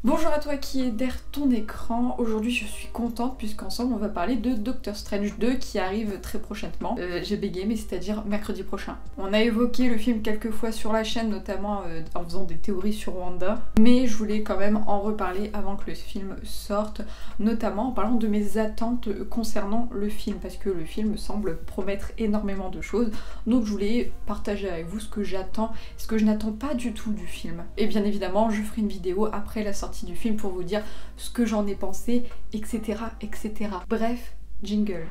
Bonjour à toi qui est derrière ton écran. Aujourd'hui je suis contente puisqu'ensemble on va parler de Doctor Strange 2 qui arrive très prochainement. J'ai bégayé mais c'est-à-dire mercredi prochain. On a évoqué le film quelques fois sur la chaîne, notamment en faisant des théories sur Wanda. Mais je voulais quand même en reparler avant que le film sorte, notamment en parlant de mes attentes concernant le film, parce que le film semble promettre énormément de choses. Donc je voulais partager avec vous ce que j'attends, ce que je n'attends pas du tout du film. Et bien évidemment je ferai une vidéo après la sortie du film pour vous dire ce que j'en ai pensé, etc. etc. Bref, jingle.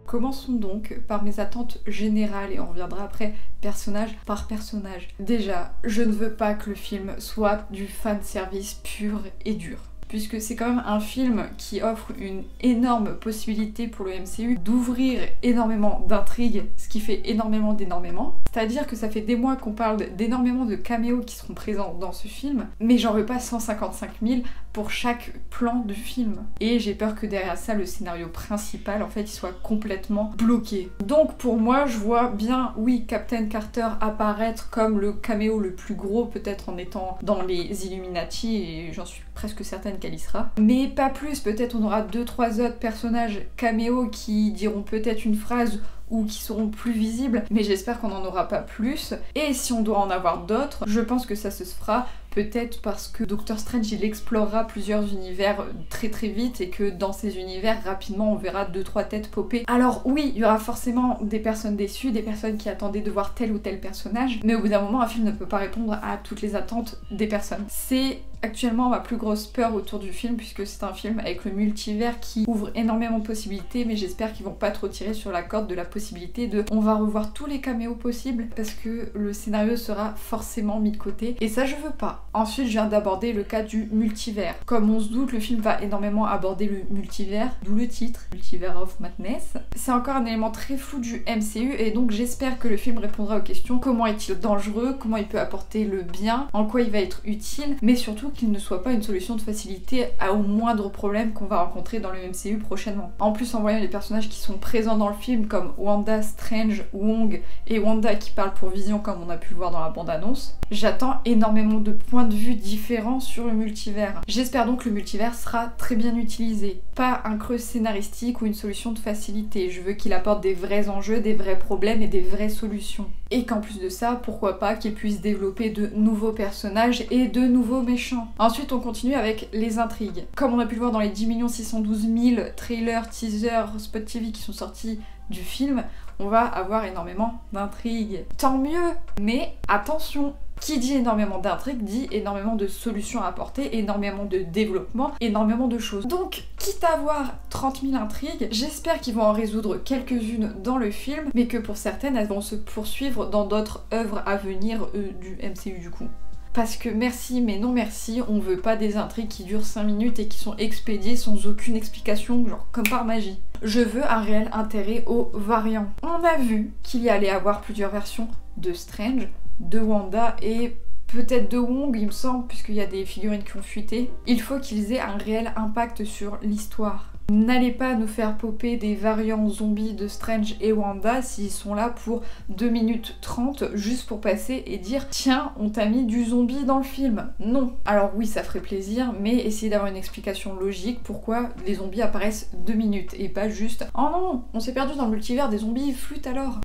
Commençons donc par mes attentes générales et on reviendra après personnage par personnage. Déjà, je ne veux pas que le film soit du fanservice pur et dur, puisque c'est quand même un film qui offre une énorme possibilité pour le MCU d'ouvrir énormément d'intrigues, ce qui fait énormément d'énormément. C'est-à-dire que ça fait des mois qu'on parle d'énormément de caméos qui seront présents dans ce film, mais j'en veux pas 155 000 pour chaque plan du film. Et j'ai peur que derrière ça, le scénario principal, en fait, il soit complètement bloqué. Donc pour moi, je vois bien, oui, Captain Carter apparaître comme le caméo le plus gros, peut-être en étant dans les Illuminati, et j'en suis presque certaine qu'elle y sera. Mais pas plus, peut-être on aura 2-3 autres personnages caméos qui diront peut-être une phrase ou qui seront plus visibles, mais j'espère qu'on n'en aura pas plus. Et si on doit en avoir d'autres, je pense que ça se fera peut-être parce que Doctor Strange il explorera plusieurs univers très vite et que dans ces univers rapidement on verra 2-3 têtes popper. Alors oui, il y aura forcément des personnes déçues, des personnes qui attendaient de voir tel ou tel personnage, mais au bout d'un moment un film ne peut pas répondre à toutes les attentes des personnes. C'est actuellement ma plus grosse peur autour du film, puisque c'est un film avec le multivers qui ouvre énormément de possibilités, mais j'espère qu'ils vont pas trop tirer sur la corde de la possibilité de on va revoir tous les caméos possibles, parce que le scénario sera forcément mis de côté, et ça je veux pas. Ensuite je viens d'aborder le cas du multivers. Comme on se doute, le film va énormément aborder le multivers, d'où le titre, Multiverse of Madness. C'est encore un élément très flou du MCU, et donc j'espère que le film répondra aux questions: comment est-il dangereux, comment il peut apporter le bien, en quoi il va être utile, mais surtout qu'il ne soit pas une solution de facilité au moindre problème qu'on va rencontrer dans le MCU prochainement. En plus, en voyant les personnages qui sont présents dans le film comme Wanda, Strange, Wong et Wanda qui parle pour Vision comme on a pu le voir dans la bande-annonce, j'attends énormément de points de vue différents sur le multivers. J'espère donc que le multivers sera très bien utilisé, pas un creux scénaristique ou une solution de facilité. Je veux qu'il apporte des vrais enjeux, des vrais problèmes et des vraies solutions. Et qu'en plus de ça, pourquoi pas qu'il puisse développer de nouveaux personnages et de nouveaux méchants. Ensuite on continue avec les intrigues. Comme on a pu le voir dans les 10 612 000 trailers, teasers, spot TV qui sont sortis du film, on va avoir énormément d'intrigues. Tant mieux, mais attention, qui dit énormément d'intrigues dit énormément de solutions à apporter, énormément de développement, énormément de choses. Donc, quitte à avoir 30 000 intrigues, j'espère qu'ils vont en résoudre quelques-unes dans le film, mais que pour certaines, elles vont se poursuivre dans d'autres œuvres à venir du MCU du coup. Parce que merci mais non merci, on veut pas des intrigues qui durent 5 minutes et qui sont expédiées sans aucune explication, genre comme par magie. Je veux un réel intérêt aux variants. On a vu qu'il y allait avoir plusieurs versions de Strange, de Wanda et peut-être de Wong, il me semble, puisqu'il y a des figurines qui ont fuité. Il faut qu'ils aient un réel impact sur l'histoire. N'allez pas nous faire popper des variants zombies de Strange et Wanda s'ils sont là pour 2 minutes 30 juste pour passer et dire tiens, on t'a mis du zombie dans le film. Non. Alors oui, ça ferait plaisir, mais essayez d'avoir une explication logique pourquoi les zombies apparaissent 2 minutes et pas juste oh non, on s'est perdu dans le multivers des zombies, flûte alors.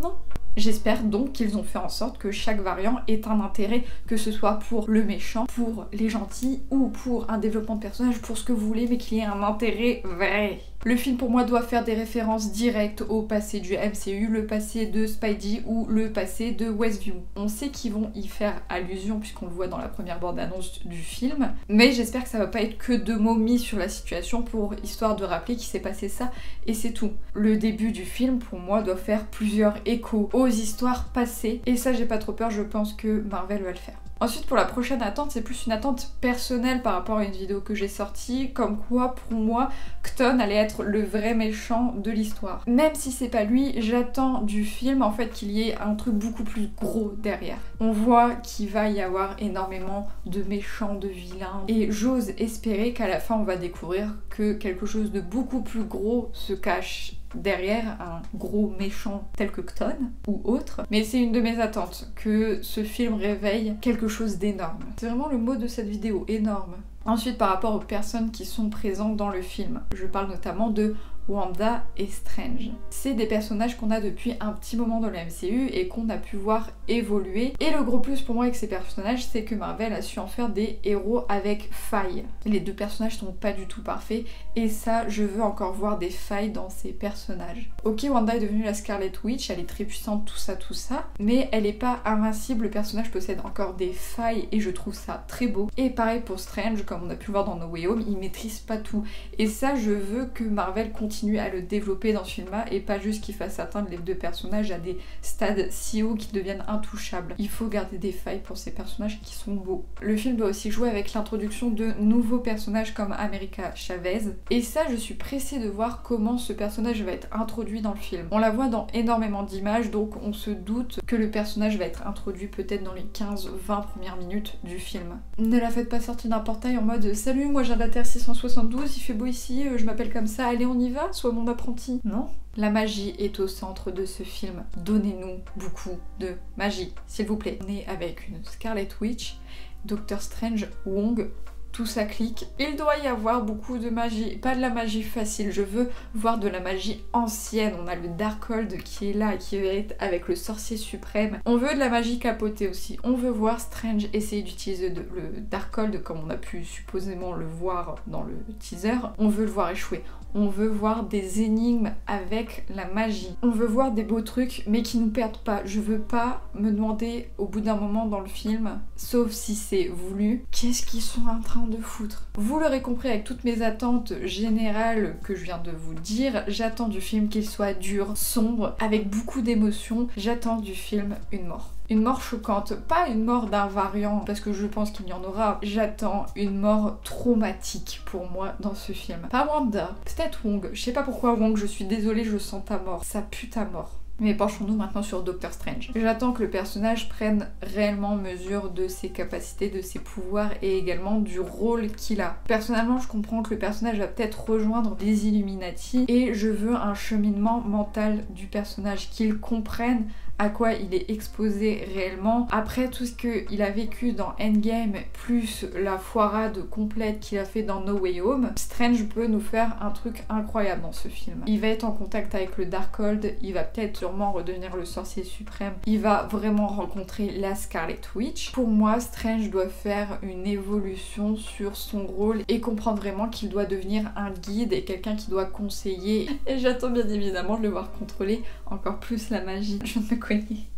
Non. J'espère donc qu'ils ont fait en sorte que chaque variant ait un intérêt, que ce soit pour le méchant, pour les gentils ou pour un développement de personnage, pour ce que vous voulez, mais qu'il y ait un intérêt vrai. Le film pour moi doit faire des références directes au passé du MCU, le passé de Spidey ou le passé de Westview. On sait qu'ils vont y faire allusion puisqu'on le voit dans la première bande-annonce du film, mais j'espère que ça va pas être que 2 mots mis sur la situation pour histoire de rappeler qu'il s'est passé ça et c'est tout. Le début du film pour moi doit faire plusieurs échos aux histoires passées et ça j'ai pas trop peur, je pense que Marvel va le faire. Ensuite pour la prochaine attente, c'est plus une attente personnelle par rapport à une vidéo que j'ai sortie, comme quoi pour moi Kton allait être le vrai méchant de l'histoire. Même si c'est pas lui, j'attends du film en fait qu'il y ait un truc beaucoup plus gros derrière. On voit qu'il va y avoir énormément de méchants, de vilains, et j'ose espérer qu'à la fin on va découvrir que quelque chose de beaucoup plus gros se cache derrière un gros méchant tel que Kton ou autre, mais c'est une de mes attentes, que ce film réveille quelque chose d'énorme. C'est vraiment le mot de cette vidéo, énorme. Ensuite, par rapport aux personnes qui sont présentes dans le film, je parle notamment de Wanda et Strange. C'est des personnages qu'on a depuis un petit moment dans le MCU et qu'on a pu voir évoluer. Et le gros plus pour moi avec ces personnages, c'est que Marvel a su en faire des héros avec failles. Les deux personnages sont pas du tout parfaits et ça, je veux encore voir des failles dans ces personnages. Ok, Wanda est devenue la Scarlet Witch, elle est très puissante, tout ça, mais elle est pas invincible, le personnage possède encore des failles et je trouve ça très beau. Et pareil pour Strange, comme on a pu le voir dans No Way Home, il maîtrise pas tout. Et ça, je veux que Marvel continue à le développer dans ce film-là et pas juste qu'il fasse atteindre les deux personnages à des stades si hauts qu'ils deviennent intouchables. Il faut garder des failles pour ces personnages qui sont beaux. Le film doit aussi jouer avec l'introduction de nouveaux personnages comme America Chavez et ça, je suis pressée de voir comment ce personnage va être introduit dans le film. On la voit dans énormément d'images, donc on se doute que le personnage va être introduit peut-être dans les 15-20 premières minutes du film. Ne la faites pas sortir d'un portail en mode « Salut, moi j'ai de la Terre 672, il fait beau ici, je m'appelle comme ça, allez on y va, sois mon apprenti ». Non. La magie est au centre de ce film. Donnez-nous beaucoup de magie, s'il vous plaît. On est avec une Scarlet Witch, Doctor Strange, Wong, tout ça clique. Il doit y avoir beaucoup de magie, pas de la magie facile, je veux voir de la magie ancienne. On a le Darkhold qui est là, qui est avec le sorcier suprême. On veut de la magie capotée aussi. On veut voir Strange essayer d'utiliser le Darkhold comme on a pu supposément le voir dans le teaser. On veut le voir échouer. On veut voir des énigmes avec la magie. On veut voir des beaux trucs mais qui nous perdent pas. Je veux pas me demander au bout d'un moment dans le film, sauf si c'est voulu, qu'est-ce qu'ils sont en train de foutre. Vous l'aurez compris avec toutes mes attentes générales que je viens de vous dire, j'attends du film qu'il soit dur, sombre, avec beaucoup d'émotions. J'attends du film une mort. Une mort choquante, pas une mort d'un variant, parce que je pense qu'il y en aura. J'attends une mort traumatique pour moi dans ce film. Pas Wanda, peut-être Wong. Je sais pas pourquoi Wong, je suis désolée, je sens ta mort. Ça pue ta mort. Mais penchons-nous maintenant sur Doctor Strange. J'attends que le personnage prenne réellement mesure de ses capacités, de ses pouvoirs et également du rôle qu'il a. Personnellement, je comprends que le personnage va peut-être rejoindre les Illuminati et je veux un cheminement mental du personnage, qu'il comprenne à quoi il est exposé réellement. Après tout ce qu'il a vécu dans Endgame, plus la foirade complète qu'il a fait dans No Way Home, Strange peut nous faire un truc incroyable dans ce film. Il va être en contact avec le Darkhold, il va peut-être sûrement redevenir le sorcier suprême, il va vraiment rencontrer la Scarlet Witch. Pour moi, Strange doit faire une évolution sur son rôle et comprendre vraiment qu'il doit devenir un guide et quelqu'un qui doit conseiller. Et j'attends bien évidemment de le voir contrôler encore plus la magie. Je me connais.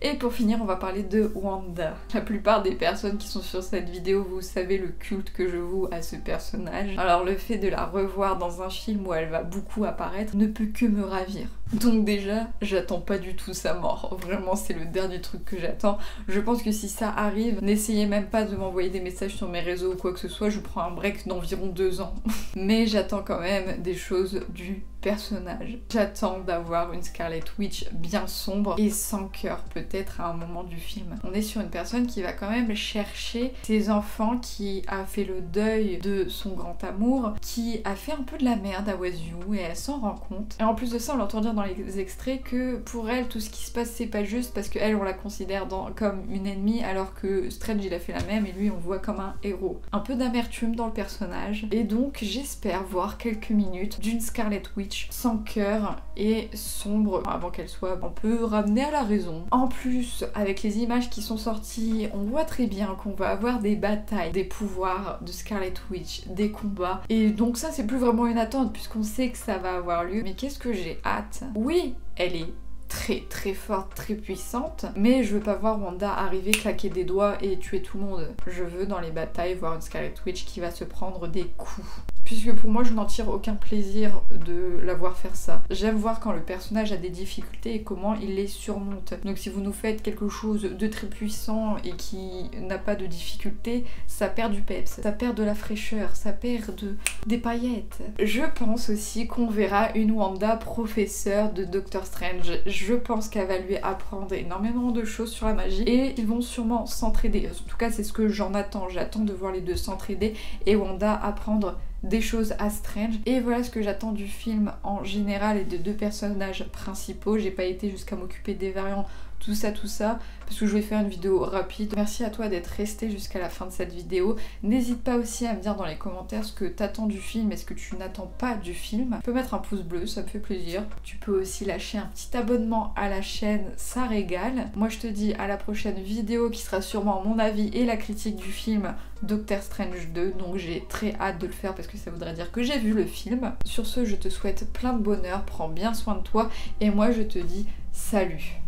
Et pour finir, on va parler de Wanda. La plupart des personnes qui sont sur cette vidéo, vous savez le culte que je voue à ce personnage. Alors le fait de la revoir dans un film où elle va beaucoup apparaître ne peut que me ravir. Donc déjà, j'attends pas du tout sa mort. Vraiment, c'est le dernier truc que j'attends. Je pense que si ça arrive, n'essayez même pas de m'envoyer des messages sur mes réseaux ou quoi que ce soit, je prends un break d'environ 2 ans. Mais j'attends quand même des choses du personnage. J'attends d'avoir une Scarlet Witch bien sombre et sans cœur peut-être à un moment du film. On est sur une personne qui va quand même chercher ses enfants, qui a fait le deuil de son grand amour, qui a fait un peu de la merde à Westview et elle s'en rend compte. Et en plus de ça, on l'entend dire dans les extraits que pour elle, tout ce qui se passe c'est pas juste parce qu'elle on la considère comme une ennemie alors que Strange il a fait la même et lui on le voit comme un héros. Un peu d'amertume dans le personnage et donc j'espère voir quelques minutes d'une Scarlet Witch sans cœur et sombre avant qu'elle soit un peu ramenée à la raison. En plus, avec les images qui sont sorties, on voit très bien qu'on va avoir des batailles, des pouvoirs de Scarlet Witch, des combats. Et donc ça c'est plus vraiment une attente puisqu'on sait que ça va avoir lieu. Mais qu'est-ce que j'ai hâte. Oui, elle est très forte, très puissante, mais je veux pas voir Wanda arriver, claquer des doigts et tuer tout le monde. Je veux dans les batailles voir une Scarlet Witch qui va se prendre des coups. Puisque pour moi je n'en tire aucun plaisir de la voir faire ça. J'aime voir quand le personnage a des difficultés et comment il les surmonte. Donc si vous nous faites quelque chose de très puissant et qui n'a pas de difficulté, ça perd du peps, ça perd de la fraîcheur, ça perd des paillettes. Je pense aussi qu'on verra une Wanda professeure de Doctor Strange. Je pense qu'elle va lui apprendre énormément de choses sur la magie et ils vont sûrement s'entraider. En tout cas c'est ce que j'en attends. J'attends de voir les deux s'entraider et Wanda apprendre des choses à Strange. Et voilà ce que j'attends du film en général et des deux personnages principaux. J'ai pas été jusqu'à m'occuper des variants, tout ça, parce que je vais faire une vidéo rapide. Merci à toi d'être resté jusqu'à la fin de cette vidéo. N'hésite pas aussi à me dire dans les commentaires ce que t'attends du film et ce que tu n'attends pas du film. Tu peux mettre un pouce bleu, ça me fait plaisir. Tu peux aussi lâcher un petit abonnement à la chaîne, ça régale. Moi je te dis à la prochaine vidéo qui sera sûrement mon avis et la critique du film Doctor Strange 2, donc j'ai très hâte de le faire parce que ça voudrait dire que j'ai vu le film. Sur ce, je te souhaite plein de bonheur, prends bien soin de toi et moi je te dis salut.